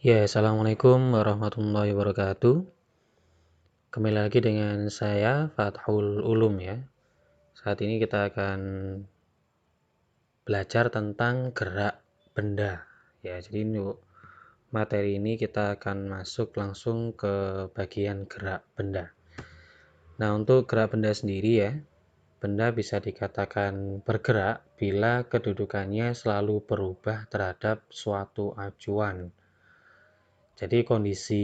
Ya, assalamualaikum warahmatullahi wabarakatuh. Kembali lagi dengan saya Fathul Ulum ya. Saat ini kita akan belajar tentang gerak benda. Ya, jadi untuk materi ini kita akan masuk langsung ke bagian gerak benda. Nah, untuk gerak benda sendiri ya, benda bisa dikatakan bergerak bila kedudukannya selalu berubah terhadap suatu acuan. Jadi kondisi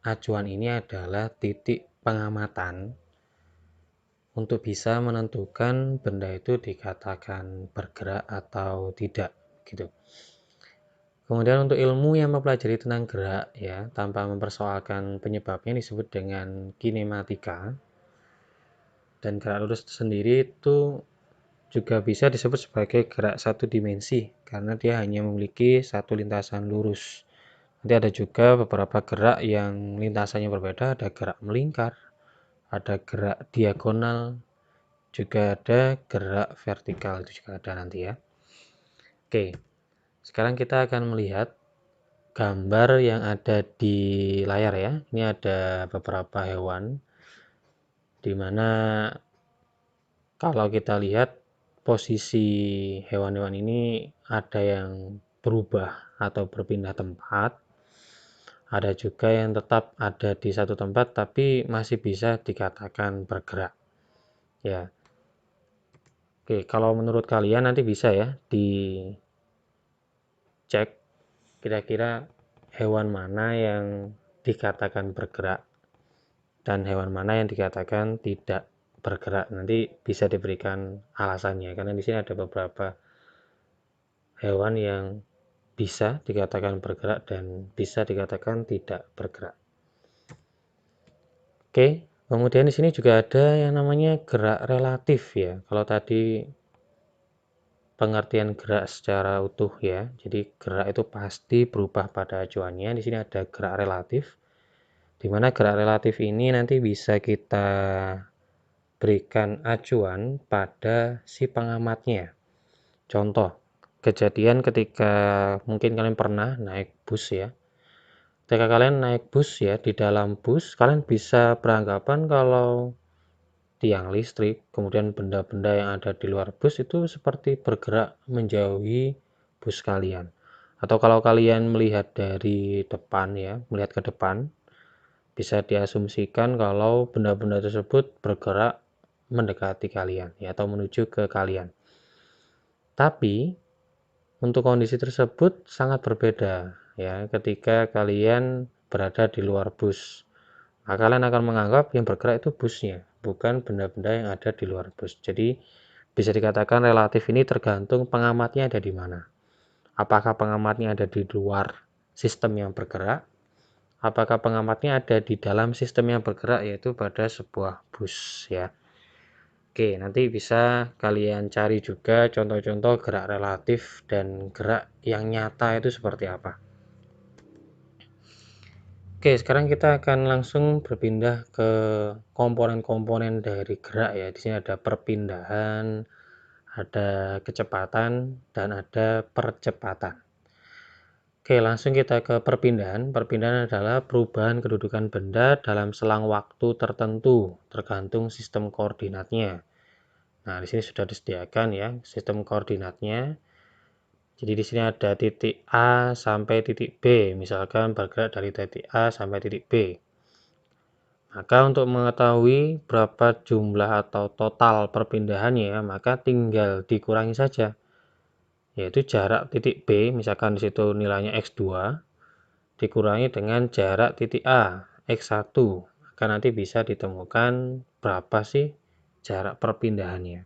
acuan ini adalah titik pengamatan untuk bisa menentukan benda itu dikatakan bergerak atau tidak gitu. Kemudian untuk ilmu yang mempelajari tentang gerak ya tanpa mempersoalkan penyebabnya disebut dengan kinematika. Dan gerak lurus sendiri itu juga bisa disebut sebagai gerak satu dimensi karena dia hanya memiliki satu lintasan lurus. Nanti ada juga beberapa gerak yang lintasannya berbeda, ada gerak melingkar, ada gerak diagonal, juga ada gerak vertikal, itu juga ada nanti ya. Oke, sekarang kita akan melihat gambar yang ada di layar ya. Ini ada beberapa hewan, dimana kalau kita lihat posisi hewan-hewan ini ada yang berubah atau berpindah tempat, ada juga yang tetap ada di satu tempat tapi masih bisa dikatakan bergerak ya. Oke, kalau menurut kalian nanti bisa ya dicek kira-kira hewan mana yang dikatakan bergerak dan hewan mana yang dikatakan tidak bergerak. Nanti bisa diberikan alasannya karena di sini ada beberapa hewan yang bisa dikatakan bergerak dan bisa dikatakan tidak bergerak. Oke, kemudian di sini juga ada yang namanya gerak relatif ya. Kalau tadi pengertian gerak secara utuh ya. Jadi gerak itu pasti berubah pada acuannya. Di sini ada gerak relatif. Di mana gerak relatif ini nanti bisa kita berikan acuan pada si pengamatnya. Contoh, kejadian ketika mungkin kalian pernah naik bus ya. Ketika kalian naik bus ya, di dalam bus kalian bisa beranggapan kalau tiang listrik, kemudian benda-benda yang ada di luar bus itu seperti bergerak menjauhi bus kalian. Atau kalau kalian melihat dari depan ya, melihat ke depan, bisa diasumsikan kalau benda-benda tersebut bergerak mendekati kalian ya, atau menuju ke kalian. Tapi untuk kondisi tersebut sangat berbeda ya ketika kalian berada di luar bus. Nah, kalian akan menganggap yang bergerak itu busnya, bukan benda-benda yang ada di luar bus. Jadi bisa dikatakan relatif ini tergantung pengamatnya ada di mana. Apakah pengamatnya ada di luar sistem yang bergerak? Apakah pengamatnya ada di dalam sistem yang bergerak yaitu pada sebuah bus ya. Oke, nanti bisa kalian cari juga contoh-contoh gerak relatif dan gerak yang nyata itu seperti apa. Oke, sekarang kita akan langsung berpindah ke komponen-komponen dari gerak ya. Di sini ada perpindahan, ada kecepatan, dan ada percepatan. Oke, langsung kita ke perpindahan. Perpindahan adalah perubahan kedudukan benda dalam selang waktu tertentu, tergantung sistem koordinatnya. Nah, di sini sudah disediakan ya sistem koordinatnya. Jadi di sini ada titik A sampai titik B, misalkan bergerak dari titik A sampai titik B. Maka untuk mengetahui berapa jumlah atau total perpindahannya, maka tinggal dikurangi saja. Yaitu jarak titik B, misalkan di situ nilainya X2, dikurangi dengan jarak titik A, X1. Maka nanti bisa ditemukan berapa sih jarak perpindahannya.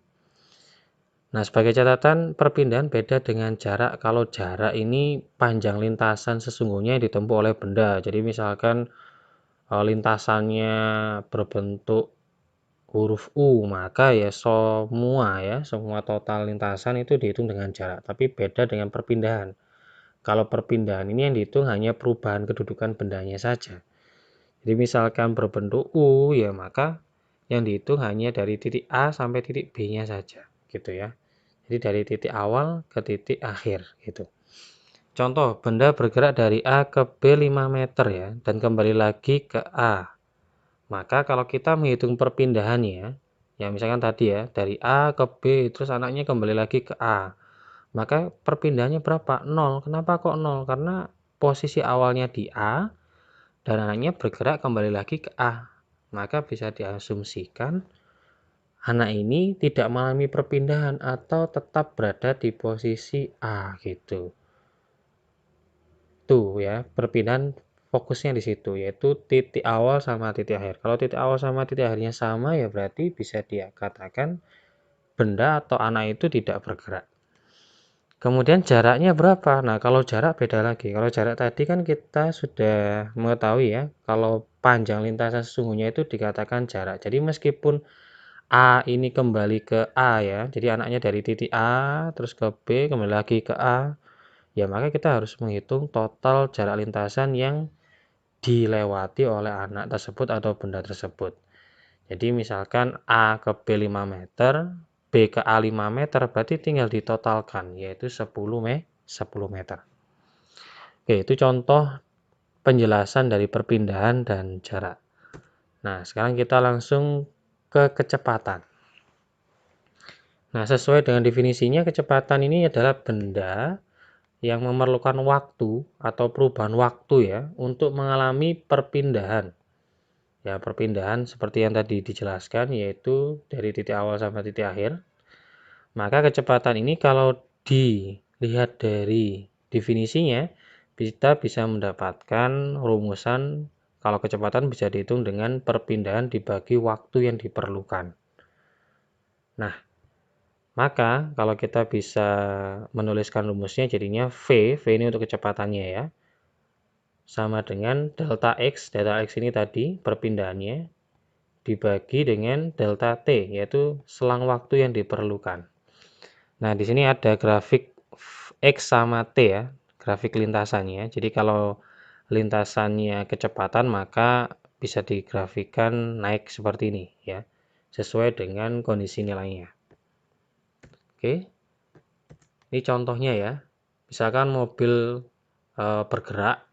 Nah, sebagai catatan, perpindahan beda dengan jarak kalau jarak ini panjang lintasan sesungguhnya yang ditempuh oleh benda. Jadi misalkan lintasannya berbentuk huruf U, maka ya semua total lintasan itu dihitung dengan jarak. Tapi beda dengan perpindahan. Kalau perpindahan ini yang dihitung hanya perubahan kedudukan bendanya saja. Jadi misalkan berbentuk U, ya maka yang dihitung hanya dari titik A sampai titik B-nya saja, gitu ya. Jadi dari titik awal ke titik akhir gitu. Contoh, benda bergerak dari A ke B 5 meter ya, dan kembali lagi ke A. Maka kalau kita menghitung perpindahannya, ya misalkan tadi ya, dari A ke B, terus anaknya kembali lagi ke A. Maka perpindahannya berapa? 0. Kenapa kok 0? Karena posisi awalnya di A, dan anaknya bergerak kembali lagi ke A. Maka bisa diasumsikan anak ini tidak mengalami perpindahan atau tetap berada di posisi A gitu. Tuh ya, perpindahan fokusnya di situ, yaitu titik awal sama titik akhir. Kalau titik awal sama titik akhirnya sama, ya berarti bisa dikatakan benda atau anak itu tidak bergerak. Kemudian jaraknya berapa? Nah, kalau jarak beda lagi. Kalau jarak tadi kan kita sudah mengetahui ya, kalau panjang lintasan sesungguhnya itu dikatakan jarak. Jadi meskipun A ini kembali ke A ya, jadi anaknya dari titik A terus ke B kembali lagi ke A, ya maka kita harus menghitung total jarak lintasan yang dilewati oleh anak tersebut atau benda tersebut. Jadi misalkan A ke B 5 meter, B ke A 5 meter, berarti tinggal ditotalkan, yaitu 10 meter. Oke, itu contoh penjelasan dari perpindahan dan jarak. Nah, sekarang kita langsung ke kecepatan. Nah, sesuai dengan definisinya, kecepatan ini adalah benda yang memerlukan waktu atau perubahan waktu ya untuk mengalami perpindahan. Ya, perpindahan seperti yang tadi dijelaskan, yaitu dari titik awal sampai titik akhir. Maka kecepatan ini kalau dilihat dari definisinya, kita bisa mendapatkan rumusan kalau kecepatan bisa dihitung dengan perpindahan dibagi waktu yang diperlukan. Nah, maka kalau kita bisa menuliskan rumusnya jadinya V ini untuk kecepatannya ya, sama dengan delta X ini tadi perpindahannya, dibagi dengan delta T, yaitu selang waktu yang diperlukan. Nah, di sini ada grafik X sama T ya, grafik lintasannya. Jadi kalau lintasannya kecepatan maka bisa digrafikan naik seperti ini ya, sesuai dengan kondisi nilainya. Oke, ini contohnya ya. Misalkan mobil bergerak,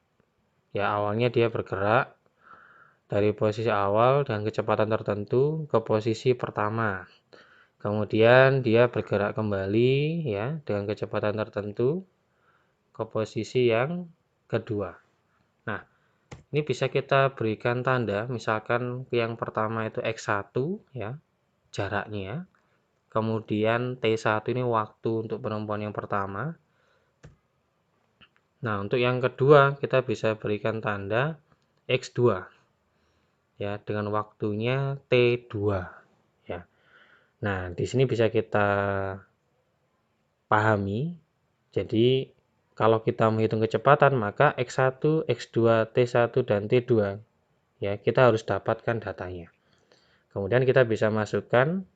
ya awalnya dia bergerak dari posisi awal dengan kecepatan tertentu ke posisi pertama. Kemudian dia bergerak kembali ya dengan kecepatan tertentu ke posisi yang kedua. Nah, ini bisa kita berikan tanda, misalkan yang pertama itu X1 ya, jaraknya. Kemudian T1 ini waktu untuk penemuan yang pertama. Nah, untuk yang kedua kita bisa berikan tanda X2 ya dengan waktunya T2 ya. Nah, di sini bisa kita pahami. Jadi kalau kita menghitung kecepatan maka X1, X2, T1 dan T2 ya, kita harus dapatkan datanya. Kemudian kita bisa masukkan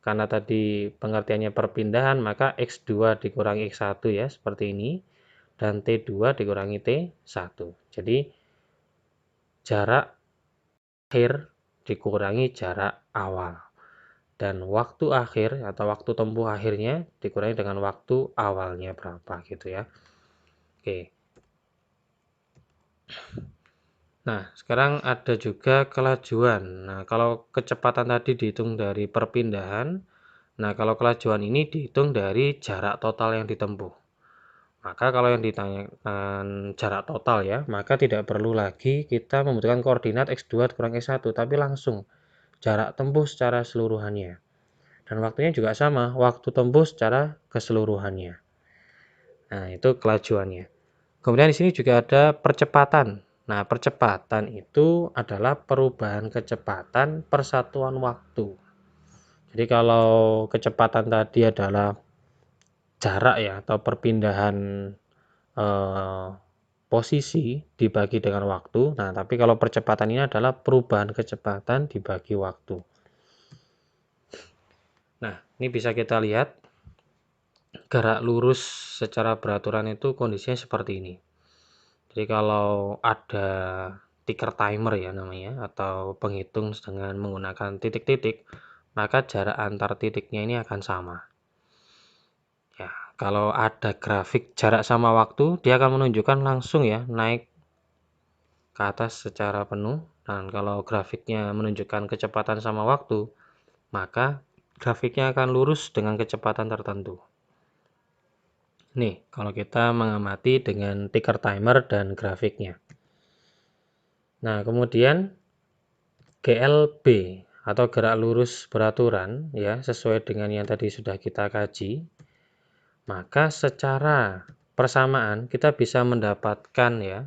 karena tadi pengertiannya perpindahan maka X2 dikurangi X1 ya, seperti ini, dan T2 dikurangi T1. Jadi jarak akhir dikurangi jarak awal. Dan waktu akhir atau waktu tempuh akhirnya dikurangi dengan waktu awalnya berapa gitu ya. Oke. Nah, sekarang ada juga kelajuan. Nah, kalau kecepatan tadi dihitung dari perpindahan, nah kalau kelajuan ini dihitung dari jarak total yang ditempuh. Maka kalau yang ditanyakan jarak total ya, maka tidak perlu lagi kita membutuhkan koordinat X2 kurang X1, tapi langsung jarak tempuh secara keseluruhannya. Dan waktunya juga sama, waktu tempuh secara keseluruhannya. Nah, itu kelajuannya. Kemudian di sini juga ada percepatan. Nah, percepatan itu adalah perubahan kecepatan persatuan waktu. Jadi kalau kecepatan tadi adalah jarak ya atau perpindahan posisi dibagi dengan waktu. Nah, tapi kalau percepatan ini adalah perubahan kecepatan dibagi waktu. Nah, ini bisa kita lihat gerak lurus secara beraturan itu kondisinya seperti ini. Jadi kalau ada ticker timer ya namanya atau penghitung dengan menggunakan titik-titik, maka jarak antar titiknya ini akan sama. Ya, kalau ada grafik jarak sama waktu, dia akan menunjukkan langsung ya, naik ke atas secara penuh. Dan kalau grafiknya menunjukkan kecepatan sama waktu, maka grafiknya akan lurus dengan kecepatan tertentu. Nih, kalau kita mengamati dengan ticker timer dan grafiknya. Nah, kemudian GLB atau gerak lurus beraturan ya, sesuai dengan yang tadi sudah kita kaji. Maka secara persamaan kita bisa mendapatkan ya,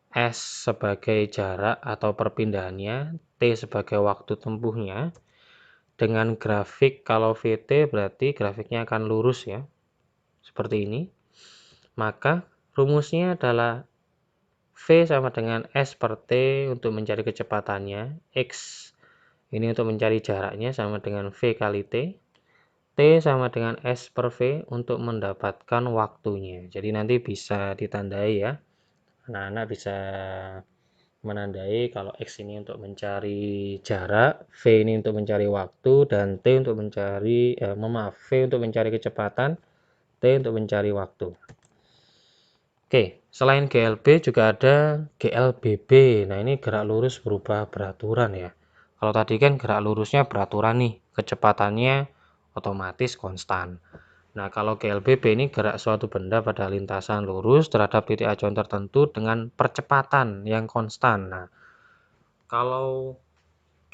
S sebagai jarak atau perpindahannya, T sebagai waktu tempuhnya, dengan grafik kalau VT berarti grafiknya akan lurus ya, seperti ini. Maka rumusnya adalah V sama dengan S per T untuk mencari kecepatannya, X ini untuk mencari jaraknya sama dengan V kali T, T sama dengan S per V untuk mendapatkan waktunya. Jadi nanti bisa ditandai ya, anak-anak bisa menandai kalau X ini untuk mencari jarak, V ini untuk mencari waktu, dan T untuk mencari, V untuk mencari kecepatan, T untuk mencari waktu. Oke, selain GLB juga ada GLBB. Nah, ini gerak lurus berubah beraturan ya. Kalau tadi kan gerak lurusnya beraturan nih, kecepatannya otomatis konstan. Nah, kalau GLBB ini gerak suatu benda pada lintasan lurus terhadap titik acuan tertentu dengan percepatan yang konstan. Nah, kalau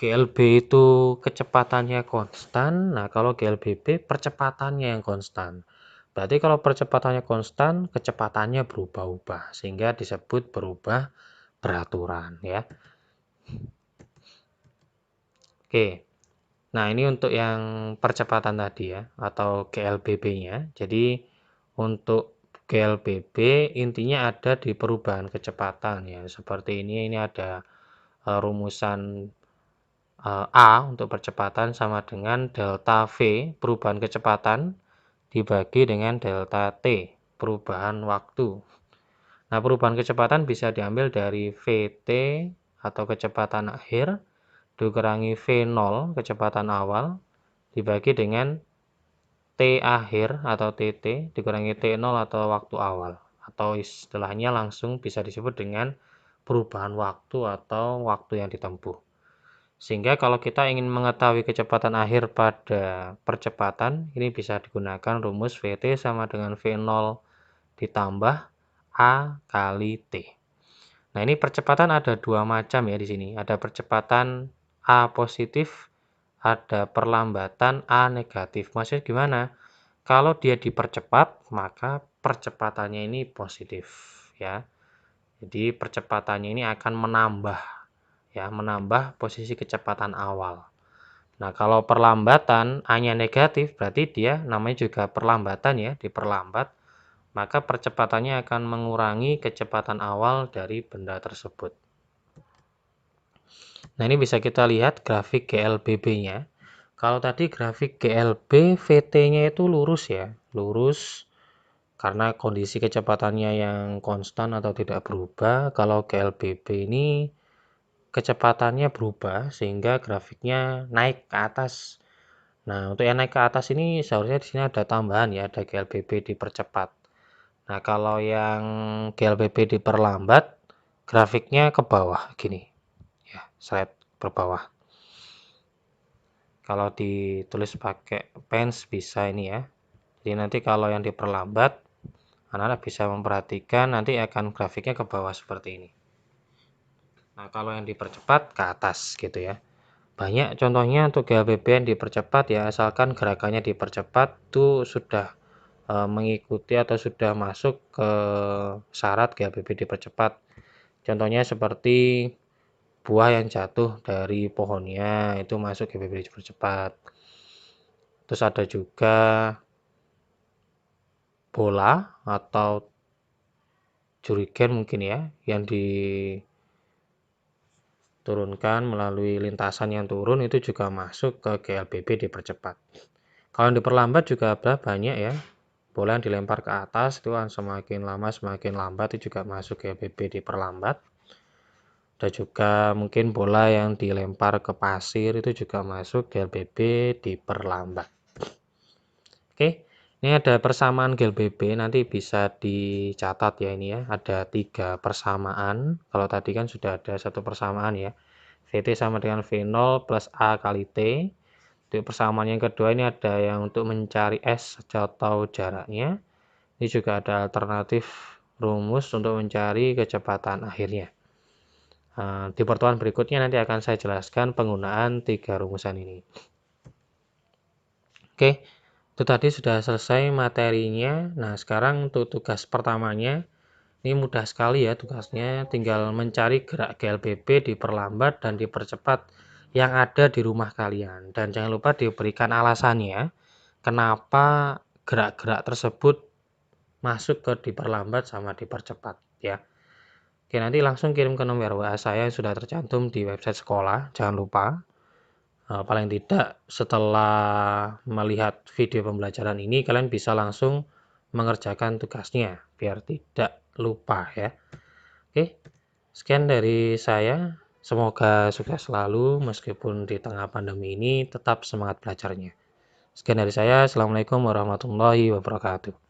GLB itu kecepatannya konstan, nah kalau GLBB percepatannya yang konstan. Berarti kalau percepatannya konstan, kecepatannya berubah-ubah, sehingga disebut berubah beraturan ya. Oke, nah ini untuk yang percepatan tadi ya, atau GLBB-nya. Jadi untuk GLBB intinya ada di perubahan kecepatan ya, seperti ini ada rumusan A untuk percepatan sama dengan delta V perubahan kecepatan dibagi dengan delta T perubahan waktu. Nah, perubahan kecepatan bisa diambil dari VT atau kecepatan akhir dikurangi V0 kecepatan awal dibagi dengan T akhir atau TT dikurangi T0 atau waktu awal, atau istilahnya langsung bisa disebut dengan perubahan waktu atau waktu yang ditempuh. Sehingga kalau kita ingin mengetahui kecepatan akhir pada percepatan, ini bisa digunakan rumus VT sama dengan V0 ditambah A kali T. Nah, ini percepatan ada dua macam ya di sini. Ada percepatan A positif, ada perlambatan A negatif. Maksudnya gimana? Kalau dia dipercepat, maka percepatannya ini positif ya. Jadi percepatannya ini akan menambah posisi kecepatan awal. Nah, kalau perlambatan A-nya negatif, berarti dia namanya juga perlambatan ya, diperlambat, maka percepatannya akan mengurangi kecepatan awal dari benda tersebut. Nah, ini bisa kita lihat grafik GLBB-nya. Kalau tadi grafik GLB, VT-nya itu lurus ya, lurus karena kondisi kecepatannya yang konstan atau tidak berubah. Kalau GLBB ini kecepatannya berubah sehingga grafiknya naik ke atas. Nah, untuk yang naik ke atas ini seharusnya di sini ada tambahan ya, ada GLBB dipercepat. Nah, kalau yang GLBB diperlambat, grafiknya ke bawah gini. Ya, slide ke bawah. Kalau ditulis pakai pens bisa ini ya. Jadi nanti kalau yang diperlambat, anak-anak bisa memperhatikan nanti akan grafiknya ke bawah seperti ini. Nah, kalau yang dipercepat ke atas gitu ya. Banyak contohnya untuk GLBB yang dipercepat ya, asalkan gerakannya dipercepat itu sudah mengikuti atau sudah masuk ke syarat GLBB dipercepat. Contohnya seperti buah yang jatuh dari pohonnya itu masuk GLBB dipercepat. Terus ada juga bola atau jurigen mungkin ya yang diturunkan melalui lintasan yang turun itu juga masuk ke GLBB dipercepat. Kalau yang diperlambat juga ada banyak ya. Bola yang dilempar ke atas itu kan semakin lama semakin lambat itu juga masuk GLBB diperlambat. Ada juga mungkin bola yang dilempar ke pasir itu juga masuk GLBB diperlambat. Oke, Ini ada persamaan GLBB, nanti bisa dicatat ya ini ya, ada 3 persamaan. Kalau tadi kan sudah ada 1 persamaan ya. VT sama dengan V0 plus A kali T. Untuk persamaan yang kedua ini ada yang untuk mencari S atau jaraknya. Ini juga ada alternatif rumus untuk mencari kecepatan akhirnya. Di pertemuan berikutnya nanti akan saya jelaskan penggunaan 3 rumusan ini. Oke, itu tadi sudah selesai materinya. Nah, sekarang untuk tugas pertamanya, ini mudah sekali ya tugasnya, tinggal mencari gerak GLBB diperlambat dan dipercepat yang ada di rumah kalian. Dan jangan lupa diberikan alasannya, kenapa gerak-gerak tersebut masuk ke diperlambat sama dipercepat ya. Oke, nanti langsung kirim ke nomor WA saya yang sudah tercantum di website sekolah, jangan lupa. Paling tidak setelah melihat video pembelajaran ini kalian bisa langsung mengerjakan tugasnya biar tidak lupa ya. Oke, sekian dari saya. Semoga sukses selalu meskipun di tengah pandemi ini tetap semangat belajarnya. Sekian dari saya. Assalamualaikum warahmatullahi wabarakatuh.